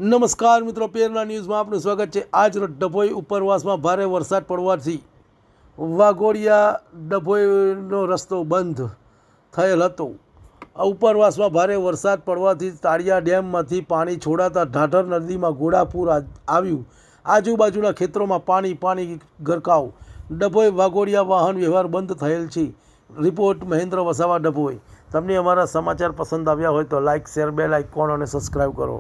નમસ્કાર મિત્રો, પેરના ન્યૂઝમાં આપનું સ્વાગત છે। આજ રોજ ડભોઈ ઉપરવાસમાં ભારે વરસાદ પડવાથી વાઘોડિયા ડભોઈનો રસ્તો બંધ થયેલ હતો। ઉપરવાસમાં ભારે વરસાદ પડવાથી તાળિયા ડેમમાંથી પાણી છોડાતા ઢાઢર નદીમાં ઘોડાપૂર આવ્યું। આજુબાજુના ખેતરોમાં પાણી ગરકાવ। ડભોઈ વાઘોડિયા વાહન વ્યવહાર બંધ થયેલ છે। રિપોર્ટ મહેન્દ્ર વસાવા, ડભોઈ। તમને અમારા સમાચાર પસંદ આવ્યા હોય તો લાઇક, શેર, બેલ આઇકોન અને સબસ્ક્રાઈબ કરો।